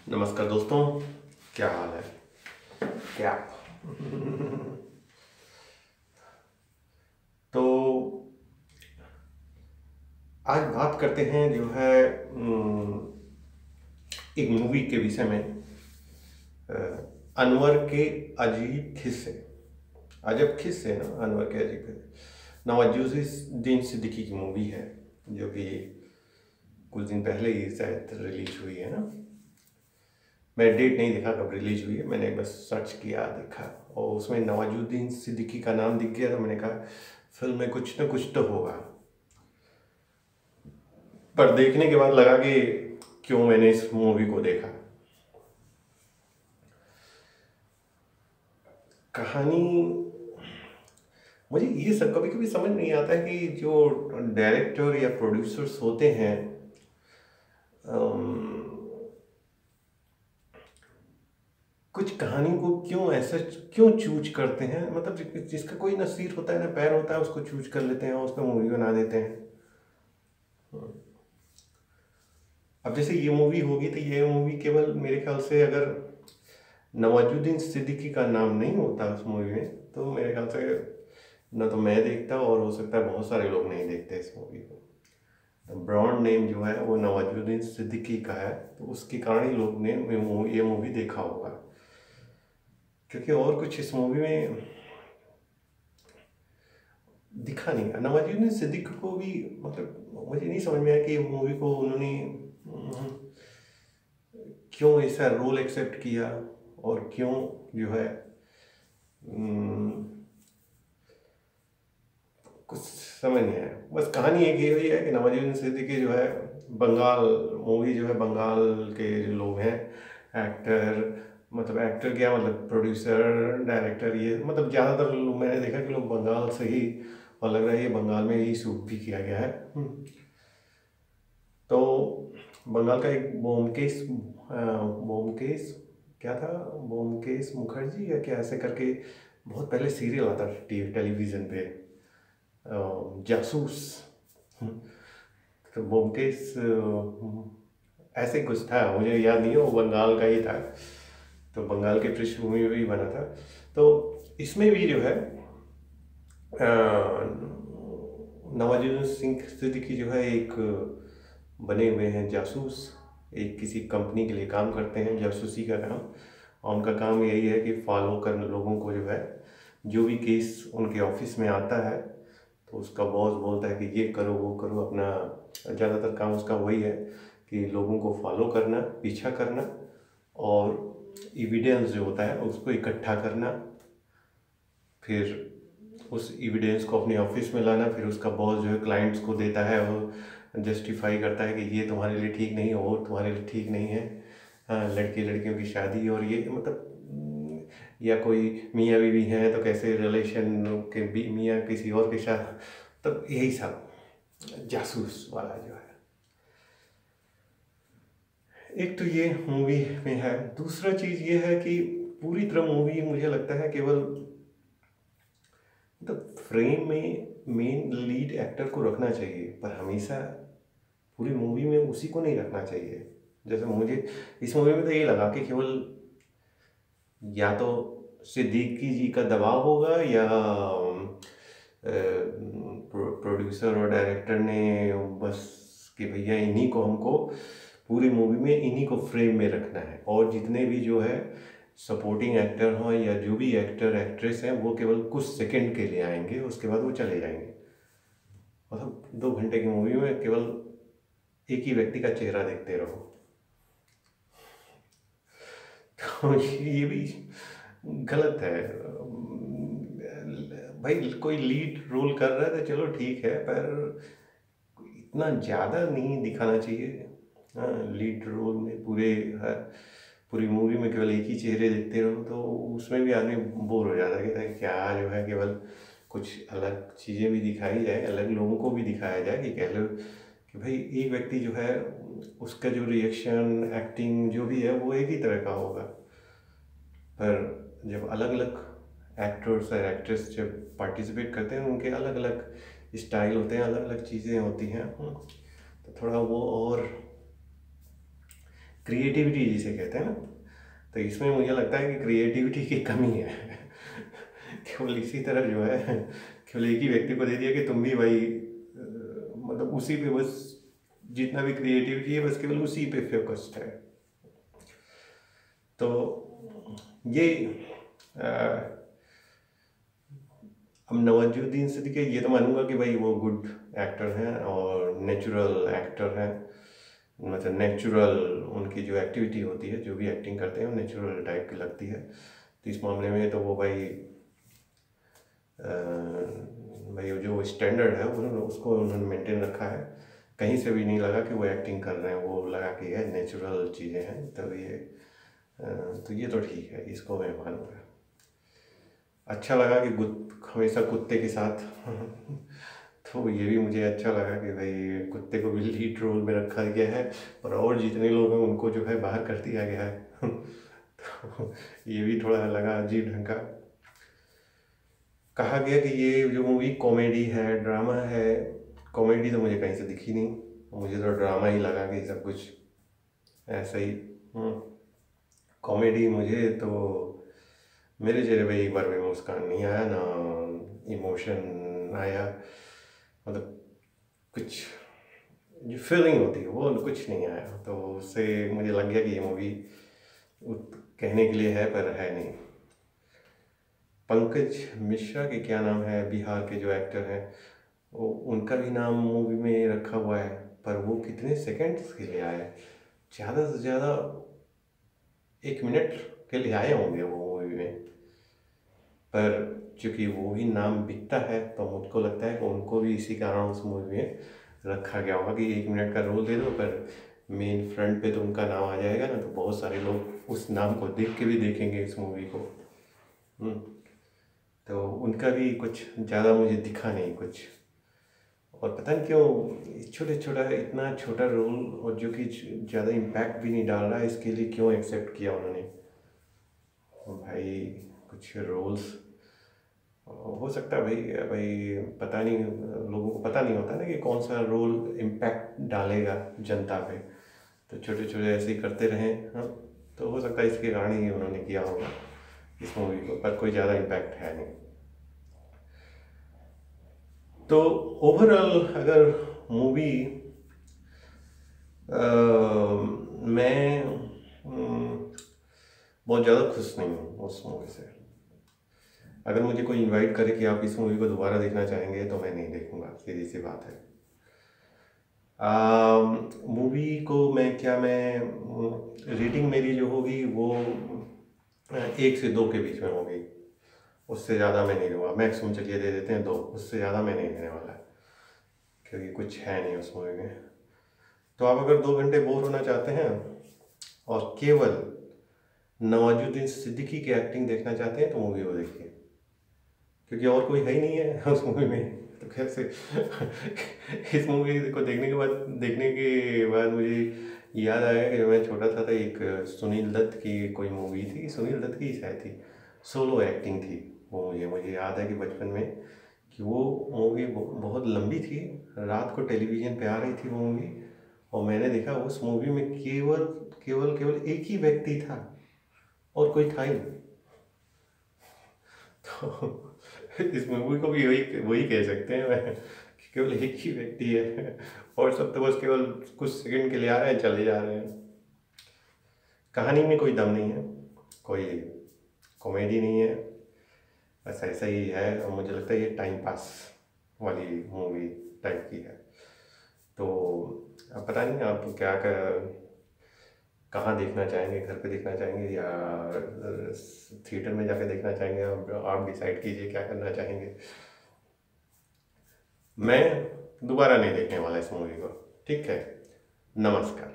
नमस्कार दोस्तों, क्या हाल है? क्या तो आज बात करते हैं जो है एक मूवी के विषय में। अ, अनवर के अजीब किस्से। अजब किस्से ना, अनवर के अजीब किस्से नवाजुद्दीन सिद्दीकी की मूवी है, जो कि कुछ दिन पहले ही शायद रिलीज हुई है ना। मैं डेट नहीं देखा कब रिलीज हुई है, मैंने बस सर्च किया, देखा और उसमें नवाजुद्दीन सिद्दीकी का नाम दिख गया तो मैंने कहा फिल्म में कुछ ना कुछ तो होगा। पर देखने के बाद लगा कि क्यों मैंने इस मूवी को देखा। कहानी मुझे ये सब कभी कभी समझ नहीं आता है कि जो डायरेक्टर या प्रोड्यूसर्स होते हैं, कुछ कहानी को क्यों ऐसा क्यों चूज करते हैं। मतलब जिसका कोई ना सिर होता है ना पैर होता है, उसको चूज कर लेते हैं और उस पर मूवी बना देते हैं। अब जैसे ये मूवी होगी तो ये मूवी केवल मेरे ख्याल से अगर नवाजुद्दीन सिद्दीकी का नाम नहीं होता उस मूवी में तो मेरे ख्याल से ना तो मैं देखता और हो सकता है बहुत सारे लोग नहीं देखते इस मूवी को। ब्रांड नेम जो है वो नवाजुद्दीन सिद्दीकी का है, तो उसके कारण ही लोग ने ये मूवी देखा होगा। क्योंकि और कुछ इस मूवी में दिखा नहीं। नवाजुद्दीन सिद्दीकी को भी मतलब मुझे नहीं समझ में आया कि मूवी को उन्होंने क्यों ऐसा रोल एक्सेप्ट किया और क्यों जो है कुछ समझ नहीं आया। बस कहानी एक ही है कि नवाजुद्दीन सिद्दीकी जो है बंगाल मूवी जो है बंगाल के जो लोग हैं एक्टर, मतलब एक्टर क्या मतलब प्रोड्यूसर डायरेक्टर, ये मतलब ज़्यादातर लोग मैंने देखा कि लोग बंगाल से ही, और लग रहा है ये बंगाल में ही शूट भी किया गया है। तो बंगाल का एक बोमकेश क्या था, बोमकेश मुखर्जी या क्या ऐसे करके बहुत पहले सीरियल आता था टेलीविज़न पे, जासूस। तो ब्योमकेश ऐसे कुछ था, मुझे याद नहीं है, वो बंगाल का ही था। तो बंगाल के पृष्ठभूमि में भी बना था। तो इसमें भी जो है नवाजुद्दीन सिंह सिद्दीकी जो है एक बने हुए हैं जासूस, एक किसी कंपनी के लिए काम करते हैं, जासूसी का काम। और उनका काम यही है कि फॉलो कर लोगों को जो है जो भी केस उनके ऑफिस में आता है तो उसका बॉस बोलता है कि ये करो वो करो, अपना ज़्यादातर काम उसका वही है कि लोगों को फॉलो करना, पीछा करना और एविडेंस जो होता है उसको इकट्ठा करना, फिर उस एविडेंस को अपने ऑफिस में लाना, फिर उसका बॉस जो है क्लाइंट्स को देता है और जस्टिफाई करता है कि ये तुम्हारे लिए ठीक नहीं है और तुम्हारे लिए ठीक नहीं है। हाँ, लड़के लड़कियों की शादी और ये मतलब या कोई मियाँ बीवी हैं तो कैसे रिलेशन के भी मियाँ किसी और के साथ, तब यही सब जासूस वाला जो है। एक तो ये मूवी में है। दूसरा चीज़ ये है कि पूरी तरह मूवी मुझे लगता है केवल मतलब फ्रेम में मेन लीड एक्टर को रखना चाहिए, पर हमेशा पूरी मूवी में उसी को नहीं रखना चाहिए। जैसे मुझे इस मूवी में तो ये लगा कि केवल या तो सिद्दीकी जी का दबाव होगा या प्रोड्यूसर और डायरेक्टर ने बस कि भैया इन्हीं को हमको पूरी मूवी में इन्हीं को फ्रेम में रखना है, और जितने भी जो है सपोर्टिंग एक्टर हों या जो भी एक्टर एक्ट्रेस हैं वो केवल कुछ सेकंड के लिए आएंगे, उसके बाद वो चले जाएंगे। मतलब 2 घंटे की मूवी में केवल एक ही व्यक्ति का चेहरा देखते रहो। तो ये भी गलत है भाई। कोई लीड रोल कर रहा है तो चलो ठीक है, पर इतना ज़्यादा नहीं दिखाना चाहिए। हाँ, लीड रोल में पूरी मूवी में केवल एक ही चेहरे देखते रहो तो उसमें भी आदमी बोर हो जाता है कि क्या जो है केवल कुछ अलग चीज़ें भी दिखाई जाए, अलग लोगों को भी दिखाया जाए कि कह लो कि भाई एक व्यक्ति जो है उसका जो रिएक्शन एक्टिंग जो भी है वो एक ही तरह का होगा। पर जब अलग अलग एक्टर्स और एक्ट्रेस जब पार्टिसिपेट करते हैं उनके अलग अलग स्टाइल होते हैं, अलग अलग चीज़ें होती हैं, तो थोड़ा वो और क्रिएटिविटी जिसे कहते हैं ना, तो इसमें मुझे लगता है कि क्रिएटिविटी की कमी है। केवल इसी तरह जो है, केवल एक ही व्यक्ति को दे दिया कि तुम भी भाई मतलब उसी पे बस, जितना भी क्रिएटिविटी है बस केवल उसी पे फोकस्ड है। तो ये अब नवाजुद्दीन सिद्दीकी, ये तो मानूंगा कि भाई वो गुड एक्टर हैं और नेचुरल एक्टर हैं, मतलब नेचुरल उनकी जो एक्टिविटी होती है, जो भी एक्टिंग करते हैं वो नेचुरल टाइप की लगती है। तो इस मामले में तो वो भाई भाई जो स्टैंडर्ड है उसको उन्होंने मेंटेन रखा है। कहीं से भी नहीं लगा कि वो एक्टिंग कर रहे हैं, वो लगा कि ये नेचुरल चीज़ें हैं। तो ये तो ठीक है, इसको मैं मानूंगा। अच्छा लगा कि हमेशा कुत्ते के साथ तो ये भी मुझे अच्छा लगा कि भाई कुत्ते को भी लीड रोल में रखा गया है, और जितने लोग हैं उनको जो है बाहर कर दिया गया है। तो ये भी थोड़ा लगा अजीब ढंग का। कहा गया कि ये जो मूवी कॉमेडी है, ड्रामा है। कॉमेडी तो मुझे कहीं से दिखी नहीं, मुझे तो ड्रामा ही लगा कि सब कुछ ऐसा ही। कॉमेडी मुझे तो, मेरे चेहरे पे एक बार भी मुस्कान नहीं आया, ना इमोशन आया, मतलब कुछ जो फीलिंग होती है वो कुछ नहीं आया। तो उससे मुझे लग गया कि ये मूवी कहने के लिए है पर है नहीं। पंकज मिश्रा के क्या नाम है, बिहार के जो एक्टर हैं, वो उनका भी नाम मूवी में रखा हुआ है, पर वो कितने सेकंड्स के लिए आए, ज़्यादा से ज़्यादा 1 मिनट के लिए आए होंगे वो मूवी में। पर चूँकि वो ही नाम बिकता है तो मुझको लगता है कि उनको भी इसी कारण उस मूवी में रखा गया होगा कि 1 मिनट का रोल दे दो, पर मेन फ्रंट पे तो उनका नाम आ जाएगा ना, तो बहुत सारे लोग उस नाम को देख के भी देखेंगे इस मूवी को। तो उनका भी कुछ ज़्यादा मुझे दिखा नहीं कुछ, और पता नहीं क्यों इतना छोटा रोल, और जो कि ज़्यादा इम्पैक्ट भी नहीं डाल रहा है, इसके लिए क्यों एक्सेप्ट किया उन्होंने। भाई कुछ रोल्स हो सकता है भाई पता नहीं, लोगों को पता नहीं होता ना कि कौन सा रोल इम्पैक्ट डालेगा जनता पे, तो छोटे छोटे ऐसे ही करते रहें। हाँ, तो हो सकता है इसके कारण ही उन्होंने किया होगा इस मूवी को, पर कोई ज़्यादा इम्पैक्ट है नहीं। तो ओवरऑल अगर मूवी, मैं बहुत ज़्यादा खुश नहीं हूँ उस मूवी से। अगर मुझे कोई इनवाइट करे कि आप इस मूवी को दोबारा देखना चाहेंगे तो मैं नहीं देखूँगा, सीधी सी बात है। मूवी को मैं रेटिंग मेरी जो होगी वो 1 से 2 के बीच में होगी, उससे ज़्यादा मैं नहीं दूंगा। मैक्सिमम चलिए दे देते हैं 2, उससे ज़्यादा मैं नहीं देने वाला, क्योंकि कुछ है नहीं उस मूवी में। तो आप अगर 2 घंटे बोर होना चाहते हैं और केवल नवाजुद्दीन सिद्दीकी की एक्टिंग देखना चाहते हैं तो मूवी को देखिए, क्योंकि और कोई है ही नहीं है उस मूवी में। तो खैर से इस मूवी को देखने के बाद मुझे याद आया कि जब मैं छोटा था तो एक सुनील दत्त की कोई मूवी थी, सुनील दत्त की शायद थी, सोलो एक्टिंग थी वो। मुझे याद है कि बचपन में कि वो मूवी बहुत लंबी थी, रात को टेलीविज़न पे आ रही थी वो मूवी, और मैंने देखा उस मूवी में केवल केवल केवल एक ही व्यक्ति था और कोई था ही नहीं। तो इस मूवी को भी वही कह सकते हैं मैं, कि केवल एक ही व्यक्ति है और सब तो बस केवल कुछ सेकंड के लिए आ रहे हैं, चले जा रहे हैं। कहानी में कोई दम नहीं है, कोई कॉमेडी नहीं है, बस ऐसा ही है। और मुझे लगता है ये टाइम पास वाली मूवी टाइप की है। तो अब पता नहीं आप क्या कहाँ देखना चाहेंगे, घर पे देखना चाहेंगे या थिएटर में जाके देखना चाहेंगे, आप डिसाइड कीजिए क्या करना चाहेंगे। मैं दोबारा नहीं देखने वाला इस मूवी को। ठीक है, नमस्कार।